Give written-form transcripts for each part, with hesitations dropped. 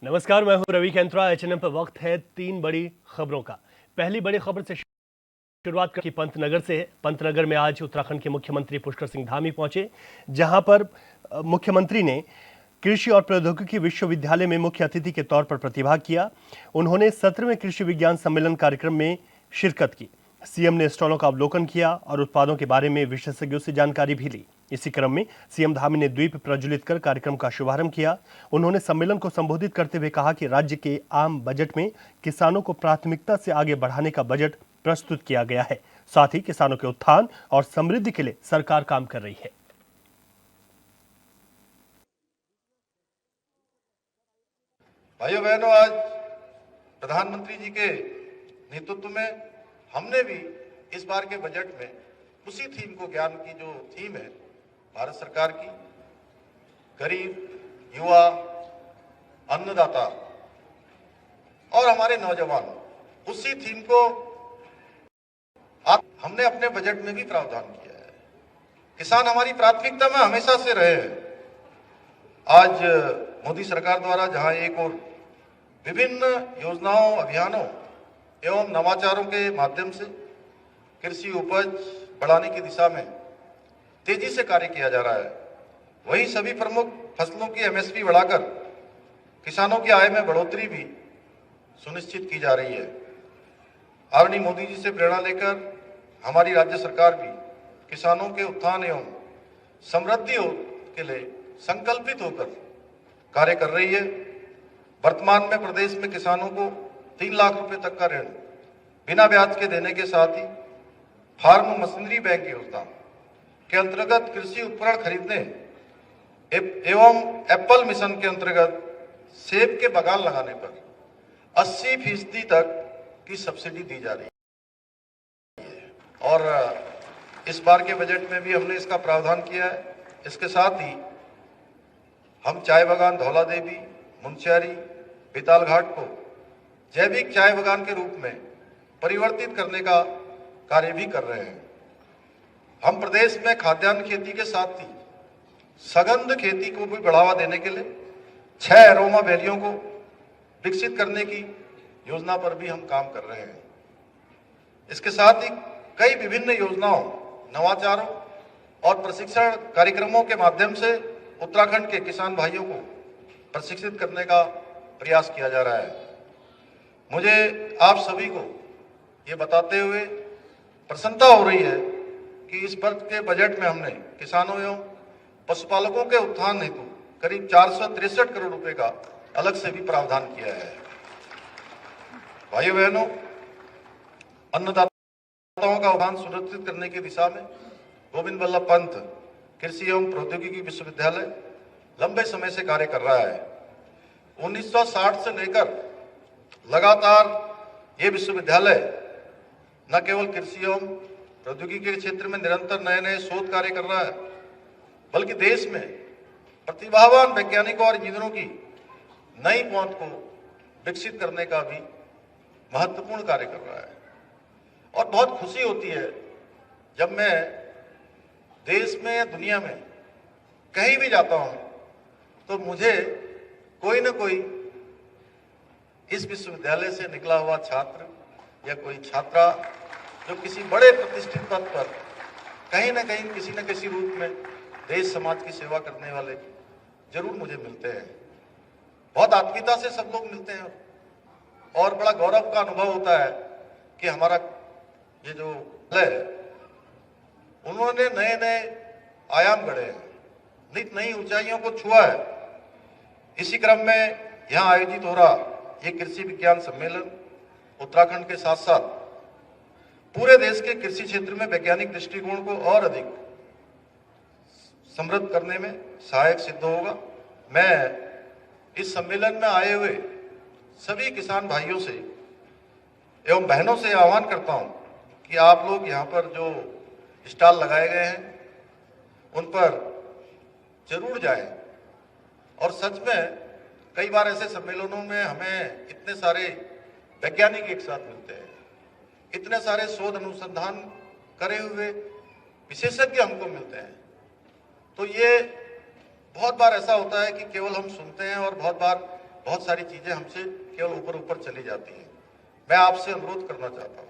नमस्कार, मैं हूं रवि कैंथरा। एचएनएम पर वक्त है 3 बड़ी खबरों का। पहली बड़ी खबर से शुरुआत की पंतनगर से है। पंतनगर में आज उत्तराखंड के मुख्यमंत्री पुष्कर सिंह धामी पहुंचे, जहां पर मुख्यमंत्री ने कृषि और प्रौद्योगिकी विश्वविद्यालय में मुख्य अतिथि के तौर पर प्रतिभाग किया। उन्होंने 17वें कृषि विज्ञान सम्मेलन कार्यक्रम में शिरकत की। सीएम ने स्टॉलों का अवलोकन किया और उत्पादों के बारे में विशेषज्ञों से जानकारी भी ली। इसी क्रम में सीएम धामी ने द्वीप प्रज्वलित कर कार्यक्रम का शुभारंभ किया। उन्होंने सम्मेलन को संबोधित करते हुए कहा कि राज्य के आम बजट में किसानों को प्राथमिकता से आगे बढ़ाने का बजट प्रस्तुत किया गया है। साथ ही किसानों के उत्थान और समृद्धि के लिए सरकार काम कर रही है। भाइयों बहनों, आज प्रधानमंत्री जी के नेतृत्व में हमने भी इस बार के बजट में उसी थीम को, ज्ञान की जो थीम है भारत सरकार की, गरीब, युवा, अन्नदाता और हमारे नौजवान, उसी थीम को हमने अपने बजट में भी प्रावधान किया है। किसान हमारी प्राथमिकता में हमेशा से रहे हैं। आज मोदी सरकार द्वारा जहां एक और विभिन्न योजनाओं, अभियानों एवं नवाचारों के माध्यम से कृषि उपज बढ़ाने की दिशा में तेजी से कार्य किया जा रहा है, वहीं सभी प्रमुख फसलों की एमएसपी बढ़ाकर किसानों की आय में बढ़ोतरी भी सुनिश्चित की जा रही है। आदरणीय मोदी जी से प्रेरणा लेकर हमारी राज्य सरकार भी किसानों के उत्थान एवं समृद्धि के लिए संकल्पित होकर कार्य कर रही है। वर्तमान में प्रदेश में किसानों को 3 लाख रुपए तक का ऋण बिना ब्याज के देने के साथ ही फार्म मशीनरी बैंक योजना के अंतर्गत कृषि उपकरण खरीदने एवं एप्पल मिशन के अंतर्गत सेब के बागान लगाने पर 80% तक की सब्सिडी दी जा रही है और इस बार के बजट में भी हमने इसका प्रावधान किया है। इसके साथ ही हम चाय बागान धौला देवी, मुंशियारी, बेताल घाट को जैविक चाय बागान के रूप में परिवर्तित करने का कार्य भी कर रहे हैं। हम प्रदेश में खाद्यान्न खेती के साथ ही सघन खेती को भी बढ़ावा देने के लिए 6 अरोमा वैलियों को विकसित करने की योजना पर भी हम काम कर रहे हैं। इसके साथ ही कई विभिन्न योजनाओं, नवाचारों और प्रशिक्षण कार्यक्रमों के माध्यम से उत्तराखंड के किसान भाइयों को प्रशिक्षित करने का प्रयास किया जा रहा है। मुझे आप सभी को ये बताते हुए प्रसन्नता हो रही है कि इस वर्ष के बजट में हमने किसानों एवं पशुपालकों के उत्थान हेतु करीब 463 करोड़ रुपए का अलग से भी प्रावधान किया है। भाइयों बहनों, अन्नदाताओं का उत्थान सुनिश्चित करने की दिशा में गोविंद वल्लभ पंत कृषि एवं प्रौद्योगिकी विश्वविद्यालय लंबे समय से कार्य कर रहा है। 1960 से लेकर लगातार ये विश्वविद्यालय न केवल कृषि एवं प्रौद्योगिकी के क्षेत्र में निरंतर नए नए शोध कार्य कर रहा है, बल्कि देश में प्रतिभावान वैज्ञानिकों और इंजीनियरों की नई पहुंच को विकसित करने का भी महत्वपूर्ण कार्य कर रहा है। और बहुत खुशी होती है जब मैं देश में या दुनिया में कहीं भी जाता हूं तो मुझे कोई न कोई इस विश्वविद्यालय से निकला हुआ छात्र या कोई छात्रा जो किसी बड़े प्रतिष्ठित पद पर कहीं न कहीं किसी न किसी रूप में देश समाज की सेवा करने वाले जरूर मुझे मिलते हैं। बहुत आत्मीयता से सब लोग मिलते हैं और बड़ा गौरव का अनुभव होता है कि हमारा ये जो है उन्होंने नए नए आयाम गढ़े हैं, नित नई ऊंचाइयों को छुआ है। इसी क्रम में यहाँ आयोजित हो रहा ये कृषि विज्ञान सम्मेलन उत्तराखंड के साथ साथ पूरे देश के कृषि क्षेत्र में वैज्ञानिक दृष्टिकोण को और अधिक समृद्ध करने में सहायक सिद्ध होगा। मैं इस सम्मेलन में आए हुए सभी किसान भाइयों से एवं बहनों से आह्वान करता हूं कि आप लोग यहाँ पर जो स्टॉल लगाए गए हैं उन पर जरूर जाएं। और सच में कई बार ऐसे सम्मेलनों में हमें इतने सारे वैज्ञानिक एक साथ मिलते हैं, इतने सारे शोध अनुसंधान करे हुए विशेषज्ञ हमको मिलते हैं। तो ये बहुत बार ऐसा होता है कि केवल हम सुनते हैं और बहुत बार बहुत सारी चीजें हमसे केवल ऊपर ऊपर चली जाती हैं। मैं आपसे अनुरोध करना चाहता हूं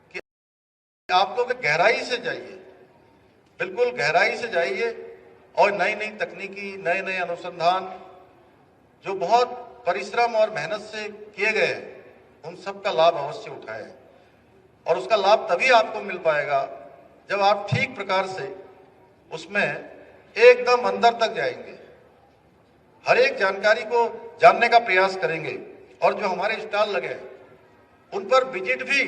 कि आप लोग गहराई से जाइए, बिल्कुल गहराई से जाइए और नई नई तकनीकी, नए नए अनुसंधान जो बहुत परिश्रम और मेहनत से किए गए हैं, उन सब का लाभ अवश्य उठाएं। और उसका लाभ तभी आपको मिल पाएगा जब आप ठीक प्रकार से उसमें एकदम अंदर तक जाएंगे, हर एक जानकारी को जानने का प्रयास करेंगे। और जो हमारे स्टॉल लगे हैं उन पर विजिट भी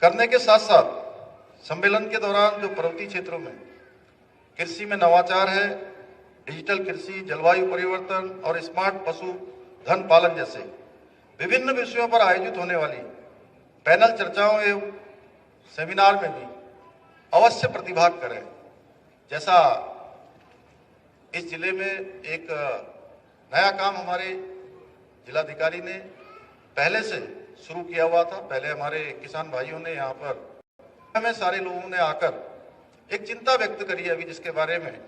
करने के साथ साथ सम्मेलन के दौरान जो पर्वतीय क्षेत्रों में कृषि में नवाचार है, डिजिटल कृषि, जलवायु परिवर्तन और स्मार्ट पशु धन पालन जैसे विभिन्न विषयों पर आयोजित होने वाली पैनल चर्चाओं एवं सेमिनार में भी अवश्य प्रतिभाग करें। जैसा इस जिले में एक नया काम हमारे जिलाधिकारी ने पहले से शुरू किया हुआ था। पहले हमारे किसान भाइयों ने यहाँ पर हमें सारे लोगों ने आकर एक चिंता व्यक्त करी है अभी, जिसके बारे में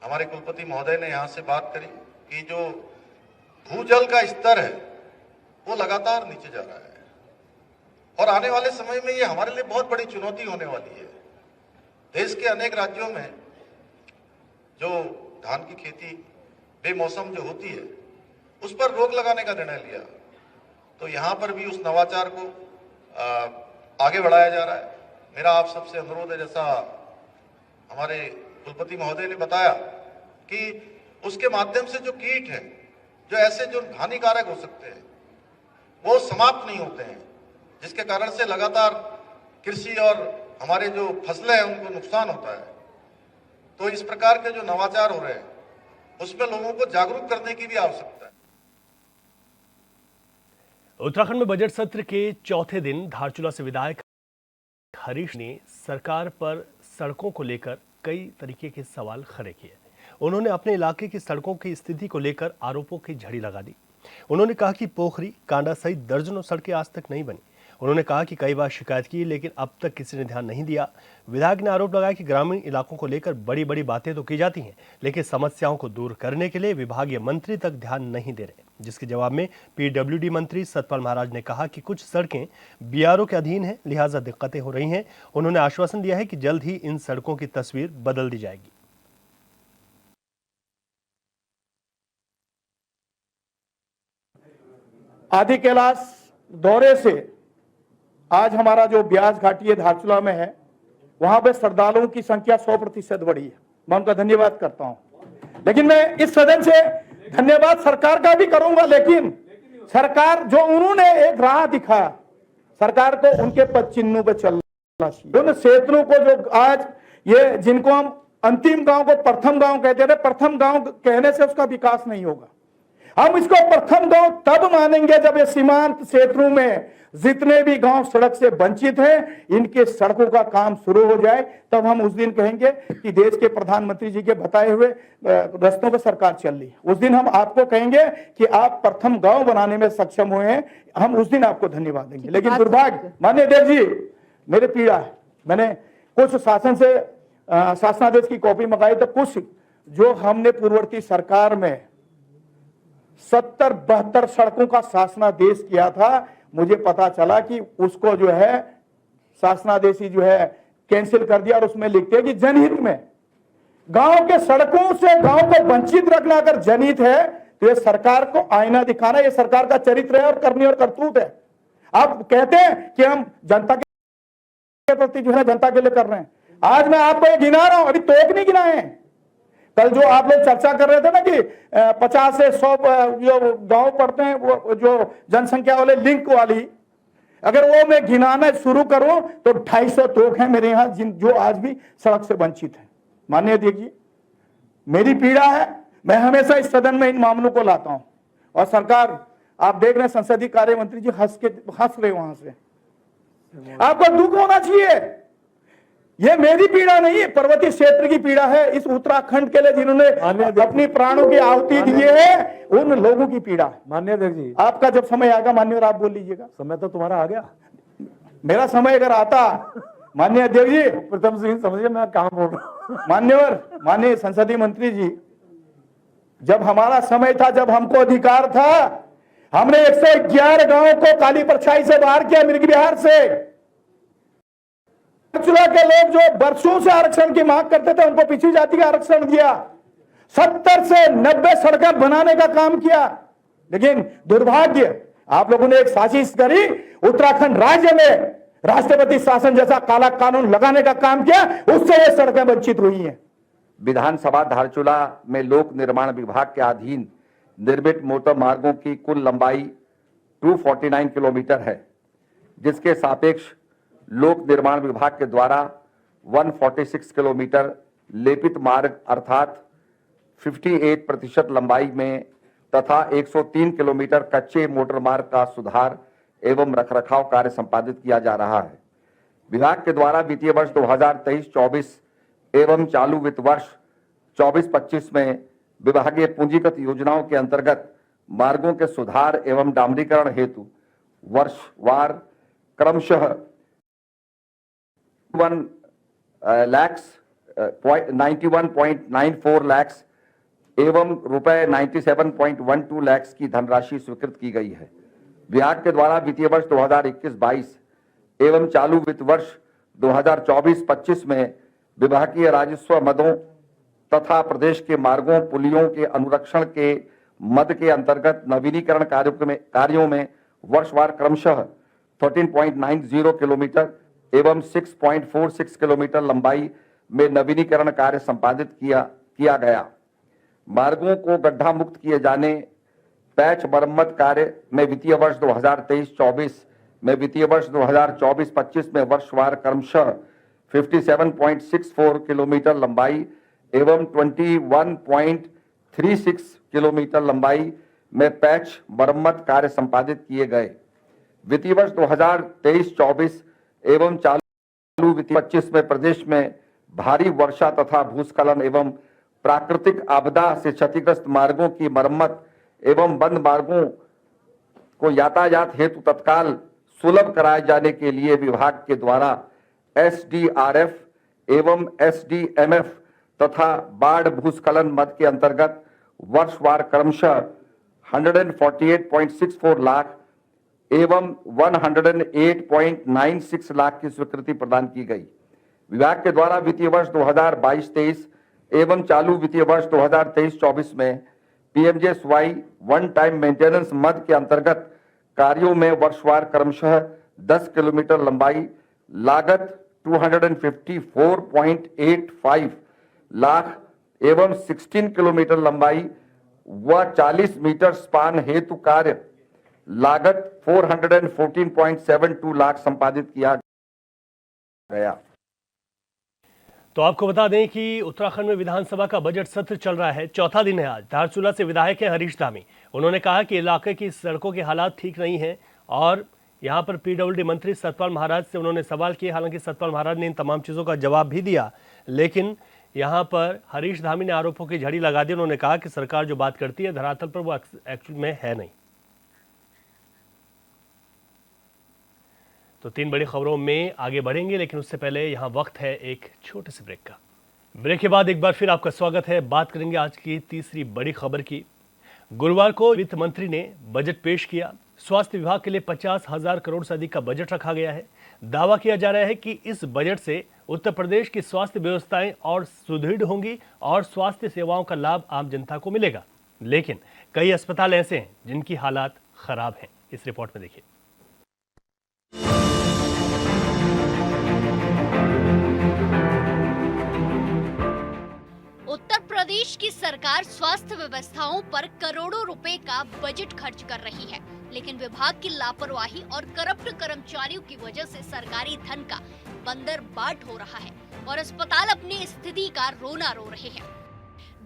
हमारे कुलपति महोदय ने यहाँ से बात करी कि जो भूजल का स्तर है वो लगातार नीचे जा रहा है और आने वाले समय में ये हमारे लिए बहुत बड़ी चुनौती होने वाली है। देश के अनेक राज्यों में जो धान की खेती बेमौसम जो होती है उस पर रोक लगाने का निर्णय लिया, तो यहाँ पर भी उस नवाचार को आगे बढ़ाया जा रहा है। मेरा आप सबसे अनुरोध है, जैसा हमारे कुलपति महोदय ने बताया कि उसके माध्यम से जो कीट है, जो ऐसे जो हानिकारक हो सकते हैं, वो समाप्त नहीं होते हैं, जिसके कारण से लगातार कृषि और हमारे जो फसलें हैं उनको नुकसान होता है। तो इस प्रकार के जो नवाचार हो रहे हैं उसमें लोगों को जागरूक करने की भी आवश्यकता है। उत्तराखंड में बजट सत्र के चौथे दिन धारचूला से विधायक हरीश ने सरकार पर सड़कों को लेकर कई तरीके के सवाल खड़े किए। उन्होंने अपने इलाके की सड़कों की स्थिति को लेकर आरोपों की झड़ी लगा दी। उन्होंने कहा कि पोखरी, कांडा सहित दर्जनों सड़कें आज तक नहीं बनी। उन्होंने कहा कि कई बार शिकायत की लेकिन अब तक किसी ने ध्यान नहीं दिया। विधायक ने आरोप लगाया कि ग्रामीण इलाकों को लेकर बड़ी बड़ी बातें तो की जाती हैं, लेकिन समस्याओं को दूर करने के लिए विभागीय मंत्री तक ध्यान नहीं दे रहे। जिसके जवाब में पीडब्ल्यूडी मंत्री सतपाल महाराज ने कहा कि कुछ सड़कें बीआरओ के अधीन हैं, लिहाजा दिक्कतें हो रही हैं। उन्होंने आश्वासन दिया है कि जल्द ही इन सड़कों की तस्वीर बदल दी जाएगी। आदि कैलाश दौरे से आज हमारा जो ब्यास घाटी है धारचूला में है, वहां पे श्रद्धालुओं की संख्या 100% बढ़ी है। मैं उनका धन्यवाद करता हूं। लेकिन मैं इस सदन से धन्यवाद सरकार का भी करूंगा, लेकिन सरकार जो उन्होंने एक राह दिखाया, सरकार को उनके पद चिन्हों पे चलना चाहिए। उन क्षेत्रों को जो आज ये जिनको हम अंतिम गांव को प्रथम गांव कहते थे, प्रथम गांव कहने से उसका विकास नहीं होगा। हम इसको प्रथम गांव तब मानेंगे जब ये सीमांत क्षेत्रों में जितने भी गांव सड़क से वंचित हैं, इनके सड़कों का काम शुरू हो जाए, तब हम उस दिन कहेंगे कि देश के प्रधानमंत्री जी के बताए हुए रास्तों पर सरकार चल रही है। उस दिन हम आपको कहेंगे कि आप प्रथम गांव बनाने में सक्षम हुए हैं, हम उस दिन आपको धन्यवाद देंगे। लेकिन दुर्भाग्य माननीय अध्यक्ष जी, मेरे पीड़ा है, मैंने कुछ शासन से शासनादेश की कॉपी मंगाई, तो कुछ जो हमने पूर्ववर्ती सरकार में 70-72 सड़कों का शासनादेश किया था, मुझे पता चला कि उसको जो है शासनादेशी जो है कैंसिल कर दिया और उसमें लिखते हैं कि जनहित में। गांव के सड़कों से गांव को वंचित रखना अगर जनहित है तो ये सरकार को आईना दिखाना, ये सरकार का चरित्र है और करनी और करतूत है। आप कहते हैं कि हम जनता के प्रति जो है जनता के लिए कर रहे हैं। आज मैं आपको ये गिना रहा हूं, अभी तोक नहीं गिनाए हैं। कल जो आप लोग चर्चा कर रहे थे ना कि 50 से 100 जो गांव पड़ते हैं, वो जो जनसंख्या वाले लिंक वाली, अगर वो मैं गिनाना शुरू करूं तो 250 तोक हैं मेरे यहाँ जिन जो आज भी सड़क से वंचित है। माननीय अध्यक्ष जी, मेरी पीड़ा है, मैं हमेशा इस सदन में इन मामलों को लाता हूं और सरकार, आप देख रहे हैं संसदीय कार्य मंत्री जी हंस रहे वहां से। आपको दुख होना चाहिए, ये मेरी पीड़ा नहीं है, पर्वतीय क्षेत्र की पीड़ा है। इस उत्तराखंड के लिए जिन्होंने अपनी प्राणों की आहुति दी है, उन लोगों की पीड़ा है। माननीय अध्यक्ष जी, आपका जब समय आएगा माननीय, आप बोल लीजिएगा। समय तो तुम्हारा आ गया। मेरा समय अगर आता माननीय अध्यक्ष जी, प्रथम सिंह समझिए मैं कहां बोल रहा हूं। मान्य संसदीय मंत्री जी, जब हमारा समय था, जब हमको अधिकार था, हमने 111 गांवों को काली परछाई से बाहर किया, मिर्ग बिहार से। चुरा के लोग जो बरसों से आरक्षण की मांग करते थे, उनको पिछड़ी जाति का आरक्षण दिया। 70 से 90 सड़कें बनाने का काम किया। लेकिन दुर्भाग्य, आप लोगों ने एक साजिश करी, उत्तराखंड राज्य में राष्ट्रपति शासन जैसा काला कानून लगाने का काम किया, उससे ये सड़कें वंचित हुई हैं। विधानसभा धारचूला में लोक निर्माण विभाग के अधीन निर्मित मोटर मार्गों की कुल लंबाई 249 किलोमीटर है, जिसके सापेक्ष लोक निर्माण विभाग के द्वारा 146 किलोमीटर लेपित मार्ग अर्थात 58% लंबाई में तथा 103 किलोमीटर कच्चे मोटर मार्ग का सुधार एवं रखरखाव कार्य संपादित किया जा रहा है। विभाग के द्वारा वित्तीय वर्ष 2023-24 एवं चालू वित्त वर्ष 24-25 में विभागीय पूंजीगत योजनाओं के अंतर्गत मार्गों के सुधार एवं डामरीकरण हेतु वर्षवार क्रमशः 91.94 लाख एवं रुपए 97.12 लाख की धनराशि स्वीकृत की गई है। विभाग के द्वारा वित्तीय वर्ष 2021-22 एवं चालू वित्त वर्ष 2024-25 में विभागीय राजस्व मदों तथा प्रदेश के मार्गों पुलियों के अनुरक्षण के मद के अंतर्गत नवीनीकरण कार्यों में वर्षवार क्रमशः 13.90 किलोमीटर एवं 6.46 किलोमीटर लंबाई में नवीनीकरण कार्य संपादित किया गया। मार्गों को गड्ढा मुक्त किए जाने, पैच मरम्मत कार्य में वित्तीय वर्ष 2023-24 में वित्तीय वर्ष 2024-25 में वर्षवार क्रमशः 57.64 किलोमीटर लंबाई एवं 21.36 किलोमीटर लंबाई में पैच मरम्मत कार्य संपादित किए गए। वित्तीय वर्ष 2023-24 एवं चालू वित्तीय 25 में प्रदेश में भारी वर्षा तथा भूस्खलन एवं प्राकृतिक आपदा से क्षतिग्रस्त मार्गों की मरम्मत एवं बंद मार्गों को यातायात हेतु तत्काल सुलभ कराए जाने के लिए विभाग के द्वारा SDRF एवं SDMF तथा बाढ़ भूस्खलन मद के अंतर्गत वर्षवार क्रमशः 148.64 लाख एवं 108.96 लाख की स्वीकृति प्रदान की गई। विभाग के द्वारा वित्तीय वर्ष 2022-23 एवं चालू वित्तीय वर्ष 2023-24 में PMJSY वन टाइम मेंटेनेंस मद के अंतर्गत कार्यों में वर्षवार क्रमशः 10 किलोमीटर लंबाई लागत 254.85 लाख एवं 16 किलोमीटर लंबाई व 40 मीटर स्पान हेतु कार्य लागत 414.72 लाख संपादित किया गया। तो आपको बता दें कि उत्तराखंड में विधानसभा का बजट सत्र चल रहा है, चौथा दिन है आज। धारचूला से विधायक हैं हरीश धामी। उन्होंने कहा कि इलाके की सड़कों के हालात ठीक नहीं हैं और यहां पर PWD मंत्री सतपाल महाराज से उन्होंने सवाल किए। हालांकि सतपाल महाराज ने इन तमाम चीज़ों का जवाब भी दिया, लेकिन यहां पर हरीश धामी ने आरोपों की झड़ी लगा दी। उन्होंने कहा कि सरकार जो बात करती है धरातल पर वो एक्चुअल में है नहीं। तो तीन बड़ी खबरों में आगे बढ़ेंगे, लेकिन उससे पहले यहां वक्त है एक छोटे से ब्रेक का। ब्रेक के बाद एक बार फिर आपका स्वागत है। बात करेंगे आज की तीसरी बड़ी खबर की। गुरुवार को वित्त मंत्री ने बजट पेश किया। स्वास्थ्य विभाग के लिए 50,000 करोड़ से अधिक का बजट रखा गया है। दावा किया जा रहा है कि इस बजट से उत्तर प्रदेश की स्वास्थ्य व्यवस्थाएं और सुदृढ़ होंगी और स्वास्थ्य सेवाओं का लाभ आम जनता को मिलेगा। लेकिन कई अस्पताल ऐसे हैं जिनकी हालात खराब हैं। इस रिपोर्ट में देखिए। उत्तर प्रदेश की सरकार स्वास्थ्य व्यवस्थाओं पर करोड़ों रुपए का बजट खर्च कर रही है, लेकिन विभाग की लापरवाही और करप्ट कर्मचारियों की वजह से सरकारी धन का बंदरबाट हो रहा है और अस्पताल अपनी स्थिति का रोना रो रहे हैं।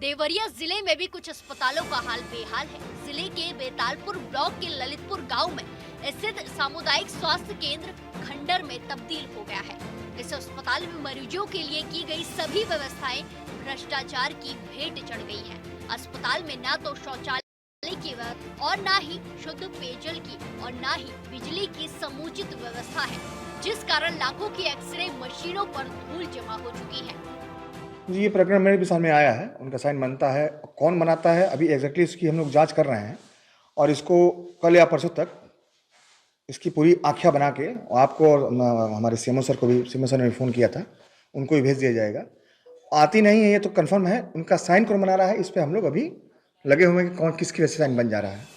देवरिया जिले में भी कुछ अस्पतालों का हाल बेहाल है। जिले के बेतालपुर ब्लॉक के ललितपुर गांव में स्थित सामुदायिक स्वास्थ्य केंद्र खंडर में तब्दील हो गया है। इस अस्पताल में मरीजों के लिए की गई सभी व्यवस्थाएं भ्रष्टाचार की भेंट चढ़ गई है। अस्पताल में न तो शौचालय की व्यवस्था और न ही शुद्ध पेयजल की और न ही बिजली की समुचित व्यवस्था है, जिस कारण लाखों की एक्सरे मशीनों पर धूल जमा हो चुकी है। जी, ये प्रकरण मेरे भी सामने आया है, उनका साइन बनता है, कौन बनाता है अभी एग्जैक्टली इसकी हम लोग जांच कर रहे हैं और इसको कल या परसों तक इसकी पूरी आख्या बना के आपको और हमारे सीएमओ सर को भी, सीएमओ सर ने भी फ़ोन किया था, उनको भी भेज दिया जाएगा। आती नहीं है ये तो कंफर्म है, उनका साइन कौन बना रहा है इस पर हम लोग अभी लगे हुए हैं कि कौन किसकी वजह से साइन बन जा रहा है।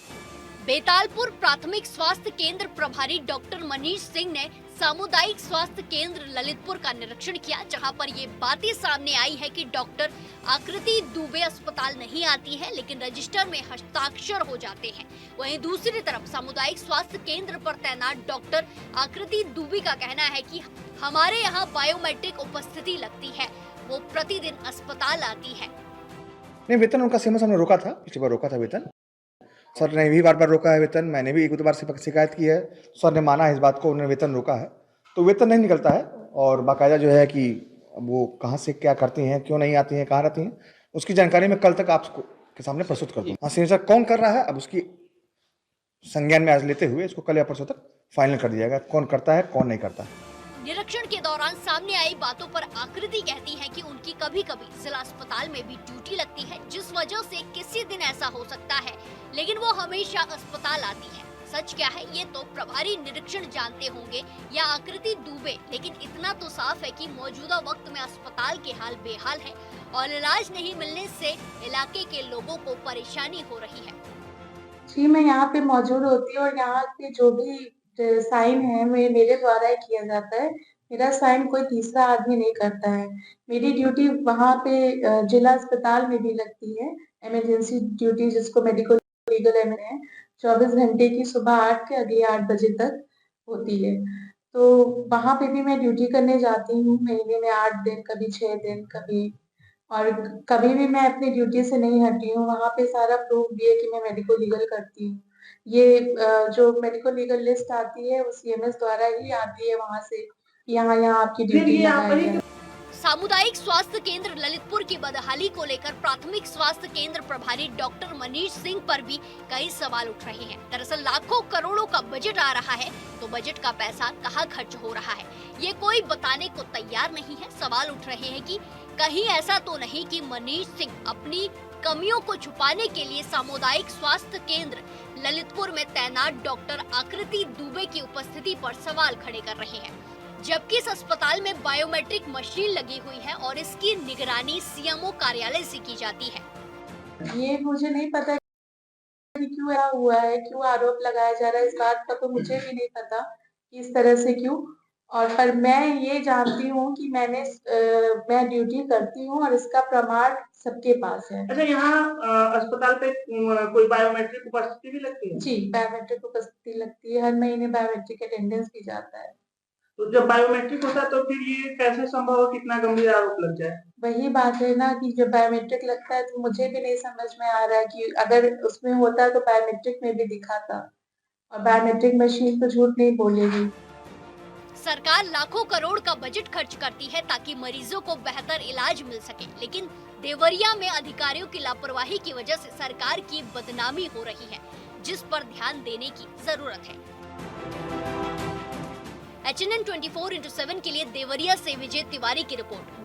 बेतालपुर प्राथमिक स्वास्थ्य केंद्र प्रभारी डॉक्टर मनीष सिंह ने सामुदायिक स्वास्थ्य केंद्र ललितपुर का निरीक्षण किया, जहां पर ये बातें सामने आई है कि डॉक्टर आकृति दुबे अस्पताल नहीं आती है, लेकिन रजिस्टर में हस्ताक्षर हो जाते हैं। वहीं दूसरी तरफ सामुदायिक स्वास्थ्य केंद्र पर तैनात डॉक्टर आकृति दुबे का कहना है कि हमारे यहाँ बायोमेट्रिक उपस्थिति लगती है, वो प्रतिदिन अस्पताल आती है। नहीं, वेतन उनका सीएमओ साहब ने रोका था, पिछली बार रोका था वेतन, सर ने भी बार रोका है वेतन, मैंने भी एक दो बार से शिकायत की है, सर ने माना है इस बात को, उन्होंने वेतन रोका है, तो वेतन नहीं निकलता है और बाकायदा जो है कि वो कहाँ से क्या करती हैं, क्यों नहीं आती हैं, कहाँ रहती हैं, उसकी जानकारी मैं कल तक आपको के सामने प्रस्तुत कर दूँ। हाँ, सिग्नेचर कौन कर रहा है अब उसकी संज्ञान में आज लेते हुए इसको कल या परसों तक फाइनल कर दिया जाएगा, कौन करता है कौन नहीं करता है। निरीक्षण के दौरान सामने आई बातों पर आकृति कहती है कि उनकी कभी-कभी जिला अस्पताल में भी ड्यूटी लगती है, जिस वजह से किसी दिन ऐसा हो सकता है, लेकिन वो हमेशा अस्पताल आती है। सच क्या है ये तो प्रभारी निरीक्षण जानते होंगे या आकृति दुबे, लेकिन इतना तो साफ है कि मौजूदा वक्त में अस्पताल के हाल बेहाल है और इलाज नहीं मिलने से इलाके के लोगों को परेशानी हो रही है। जी, मैं यहाँ पे मौजूद होती हूँ और यहाँ पे जो भी साइन है मेरे द्वारा ही किया जाता है। मेरा साइन कोई तीसरा आदमी नहीं करता है। मेरी ड्यूटी वहाँ पे जिला अस्पताल में भी लगती है, इमरजेंसी ड्यूटी जिसको मेडिकल लीगल एम है, 24 घंटे की सुबह 8 से अगले 8 बजे तक होती है। तो वहाँ पे भी मैं ड्यूटी करने जाती हूँ, महीने में 8 दिन, कभी 6 दिन, और कभी भी मैं अपनी ड्यूटी से नहीं हटी हूँ। वहाँ पे सारा प्रूफ भी है कि मैं मेडिको लीगल करती हूँ। ये जो मेडिको लीगल लिस्ट आती है वो सीएमएस द्वारा ही आती है वहाँ से, यहाँ आपकी ड्यूटी लगाई है। सामुदायिक स्वास्थ्य केंद्र ललितपुर की बदहाली को लेकर प्राथमिक स्वास्थ्य केंद्र प्रभारी डॉक्टर मनीष सिंह पर भी कई सवाल उठ रहे हैं। दरअसल लाखों करोड़ों का बजट आ रहा है, तो बजट का पैसा कहां खर्च हो रहा है, ये कोई बताने को तैयार नहीं है। सवाल उठ रहे हैं कि कहीं ऐसा तो नहीं कि मनीष सिंह अपनी कमियों को छुपाने के लिए सामुदायिक स्वास्थ्य केंद्र ललितपुर में तैनात डॉक्टर आकृति दुबे की उपस्थिति पर सवाल खड़े कर रहे हैं, जबकि इस अस्पताल में बायोमेट्रिक मशीन लगी हुई है और इसकी निगरानी सीएमओ कार्यालय से की जाती है। ये मुझे नहीं पता कि क्यों ऐसा हुआ है, क्यों आरोप लगाया जा रहा है, इस बात का तो मुझे भी नहीं पता कि इस तरह से क्यों। और पर मैं ये जानती हूँ कि मैं ड्यूटी करती हूँ और इसका प्रमाण सबके पास है। अच्छा, यहाँ अस्पताल पे कोई बायोमेट्रिक उपस्थिति भी लगती है? जी, बायोमेट्रिक उपस्थिति लगती है, हर महीने बायोमेट्रिक अटेंडेंस भी जाता है। तो जब बायोमेट्रिक होता है तो फिर ये कैसे संभव है, कितना गंभीर आरोप लग जाए? वही बात है ना कि जब बायोमेट्रिक लगता है तो मुझे भी नहीं समझ में आ रहा है कि अगर उसमें होता तो बायोमेट्रिक में भी दिखाता, और बायोमेट्रिक मशीन तो झूठ नहीं बोलेगी। सरकार लाखों करोड़ का बजट खर्च करती है ताकि मरीजों को बेहतर इलाज मिल सके, लेकिन देवरिया में अधिकारियों की लापरवाही की वजह से सरकार की बदनामी हो रही है, जिस पर ध्यान देने की जरूरत है। HNN 24/7 के लिए देवरिया से विजय तिवारी की रिपोर्ट।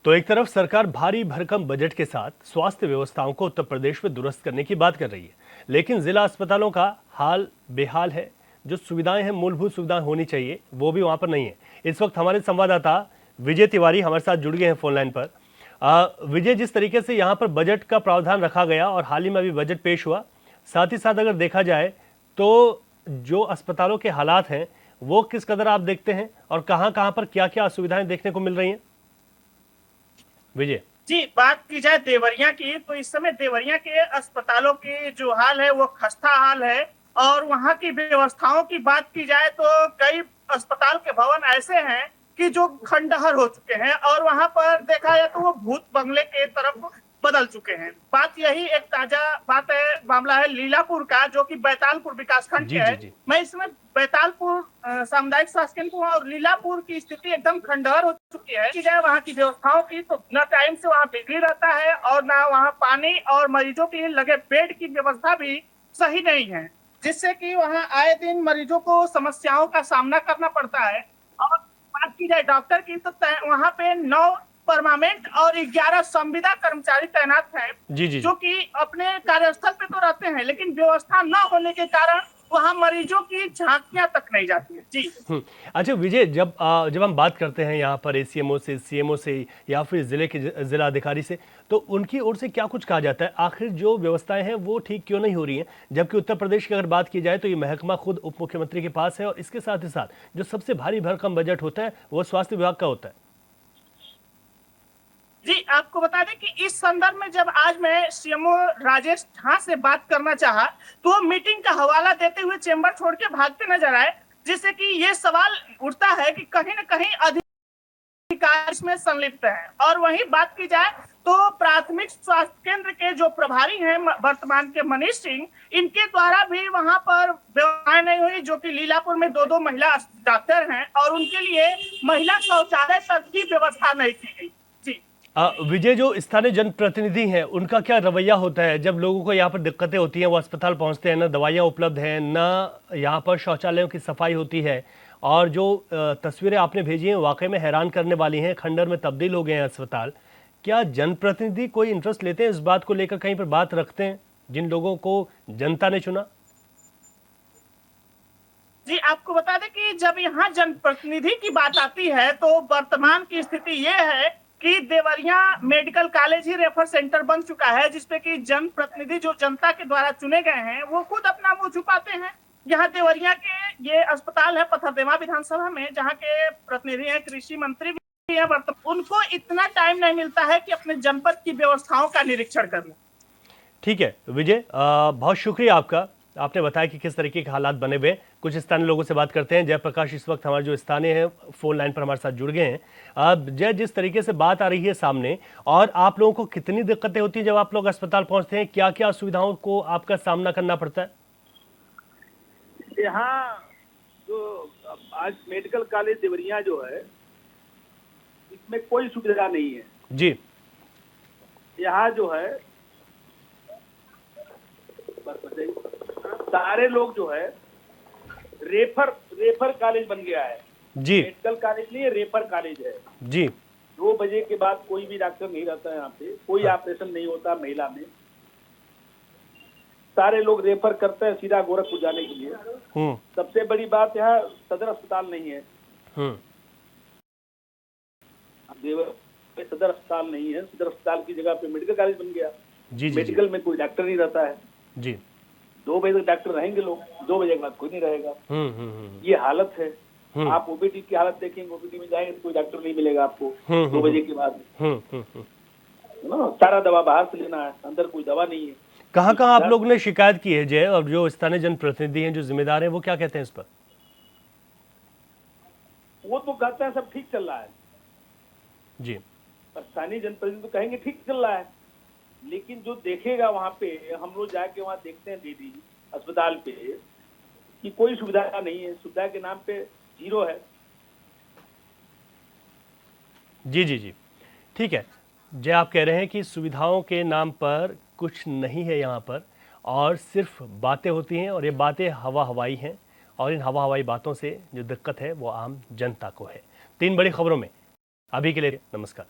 तो एक तरफ सरकार भारी भरकम बजट के साथ स्वास्थ्य व्यवस्थाओं को उत्तर प्रदेश में दुरुस्त करने की बात कर रही है, लेकिन जिला अस्पतालों का हाल बेहाल है। जो सुविधाएं हैं, मूलभूत सुविधाएं होनी चाहिए, वो भी वहां पर नहीं है। इस वक्त हमारे संवाददाता विजय तिवारी हमारे साथ जुड़ गए हैं फोन लाइन पर। विजय, जिस तरीके से यहाँ पर बजट का प्रावधान रखा गया और हाल ही में अभी बजट पेश हुआ, साथ ही साथ अगर देखा जाए तो जो अस्पतालों के हालात हैं वो किस कदर आप देखते हैं और कहाँ पर क्या क्या असुविधाएं देखने को मिल रही हैं? विजय जी, बात की जाए देवरिया की तो इस समय देवरिया के अस्पतालों के जो हाल है वो खस्ता हाल है, और वहाँ की व्यवस्थाओं की बात की जाए तो कई अस्पताल के भवन ऐसे हैं कि जो खंडहर हो चुके हैं और वहां पर देखा जाए तो वो भूत बंगले के तरफ बदल चुके हैं। बात यही एक ताजा बात है, मामला है लीलापुर का, जो कि बैतालपुर विकासखंड के है। मैं इसमें बैतालपुर सामुदायिक स्वास्थ्य केंद्र और लीलापुर की स्थिति एकदम खंडहर हो चुकी है। की जाए वहाँ की व्यवस्थाओं की तो न टाइम से वहाँ बिजली रहता है और न वहाँ पानी, और मरीजों के लिए लगे बेड की व्यवस्था भी सही नहीं है। जिससे कि वहां आए दिन मरीजों को समस्याओं का सामना करना पड़ता है। और बात की जाए डॉक्टर की तो वहां पे 9 परमानेंट और 11 संविदा कर्मचारी तैनात हैं, जी जी जी। जो कि अपने कार्यस्थल पे तो रहते हैं, लेकिन व्यवस्था न होने के कारण वहां मरीजों की झांकियां तक नहीं जाती है। जी अच्छा विजय, जब हम बात करते हैं यहाँ पर एसीएमओ से, सीएमओ से या फिर जिले के जिला अधिकारी से, तो उनकी ओर से क्या कुछ कहा जाता है? आखिर जो व्यवस्थाएं हैं वो ठीक क्यों नहीं हो रही हैं? जबकि उत्तर प्रदेश की अगर बात की जाए तो ये महकमा खुद उप मुख्यमंत्री के पास है और इसके साथ ही साथ जो सबसे भारी भरकम बजट होता है वो स्वास्थ्य विभाग का होता है। जी, आपको बता दें कि इस संदर्भ में जब आज मैं सीएमओ राजेश झा से बात करना चाहा, तो मीटिंग का हवाला देते हुए चेंबर छोड़ के भागते नजर आए, जिससे कि ये सवाल उठता है कि कहीं न कहीं अधिकारी इसमें संलिप्त है। और वहीं बात की जाए तो प्राथमिक स्वास्थ्य केंद्र के जो प्रभारी हैं वर्तमान के मनीष सिंह, इनके द्वारा भी वहां पर व्यवस्थाएं नहीं हुई, जो कि लीलापुर में 2 महिला डॉक्टर हैं और उनके लिए महिला शौचालय तक की व्यवस्था नहीं की गई। विजय, जो स्थानीय जनप्रतिनिधि हैं उनका क्या रवैया होता है जब लोगों को यहाँ पर दिक्कतें होती हैं? वो अस्पताल पहुँचते हैं, ना दवाइयाँ उपलब्ध हैं, ना यहाँ पर शौचालयों की सफाई होती है, और जो तस्वीरें आपने भेजी हैं वाकई में हैरान करने वाली हैं। खंडर में तब्दील हो गए हैं अस्पताल। क्या जनप्रतिनिधि कोई इंटरेस्ट लेते हैं इस बात को लेकर, कहीं पर बात रखते हैं जिन लोगों को जनता ने चुना? जी, आपको बता दें कि जब यहाँ जनप्रतिनिधि की बात आती है तो वर्तमान की स्थिति ये है कि देवरिया मेडिकल कॉलेज ही रेफर सेंटर बन चुका है, जिसपे कि जनप्रतिनिधि जो जनता के द्वारा चुने गए हैं वो खुद अपना मुंह छुपाते हैं। यहाँ देवरिया के ये अस्पताल है पथरदेवा विधानसभा में, जहाँ के प्रतिनिधि हैं कृषि मंत्री भी है, उनको इतना टाइम नहीं मिलता है कि अपने जनपद की व्यवस्थाओं का निरीक्षण कर लें। ठीक है विजय, बहुत शुक्रिया आपका। आपने बताया कि किस तरीके के हालात बने हुए। कुछ स्थानीय लोगों से बात करते हैं। जयप्रकाश इस वक्त हमारे जो स्थानीय हैं फोन लाइन पर हमारे साथ जुड़ गए हैं। अब जय, जिस तरीके से बात आ रही है सामने, और आप लोगों को कितनी दिक्कतें होती हैं जब आप लोग अस्पताल पहुंचते हैं? क्या क्या असुविधाओं को आपका सामना करना पड़ता है? यहाँ जो आज मेडिकल कॉलेज देवरिया जो है, इसमें कोई सुविधा नहीं है जी। यहाँ जो है सारे लोग जो है रेफर कॉलेज बन गया है जी। मेडिकल कॉलेज नहीं है, रेफर कॉलेज है जी। 2 बजे के बाद कोई भी डॉक्टर नहीं रहता है यहाँ पे, कोई ऑपरेशन नहीं होता महिला में। सारे लोग रेफर करते हैं सीधा गोरखपुर जाने के लिए। सबसे बड़ी बात यहाँ सदर अस्पताल नहीं है। सदर अस्पताल नहीं है, सदर अस्पताल की जगह पे मेडिकल कॉलेज बन गया। जी जी। मेडिकल में कोई डॉक्टर नहीं रहता है जी। 2 बजे तक डॉक्टर रहेंगे लोग, 2 बजे के बाद कोई नहीं रहेगा। ये हालत है। आप ओपीडी की हालत देखेंगे, ओपीडी में जाएंगे तो कोई डॉक्टर नहीं मिलेगा आपको 2 बजे के बाद। ना सारा दवा बाहर से लेना है, अंदर कोई दवा नहीं है। कहाँ कहाँ आप लोग ने शिकायत की है जय, और जो स्थानीय जनप्रतिनिधि हैं, जो जिम्मेदार हैं, वो क्या कहते हैं इस पर? वो तो कहते हैं सब ठीक चल रहा है जी। पर स्थानीय जनप्रतिनिधि तो कहेंगे ठीक चल रहा है, लेकिन जो देखेगा वहाँ पे, हम लोग जाके वहाँ देखते हैं दीदी अस्पताल पे कि कोई सुविधा नहीं है, सुविधा के नाम पे 0 है। जी जी जी, ठीक है जय, आप कह रहे हैं कि सुविधाओं के नाम पर कुछ नहीं है यहाँ पर, और सिर्फ बातें होती हैं, और ये बातें हवा हवाई हैं, और इन हवा हवाई बातों से जो दिक्कत है वो आम जनता को है। 3 बड़ी खबरों में अभी के लिए नमस्कार।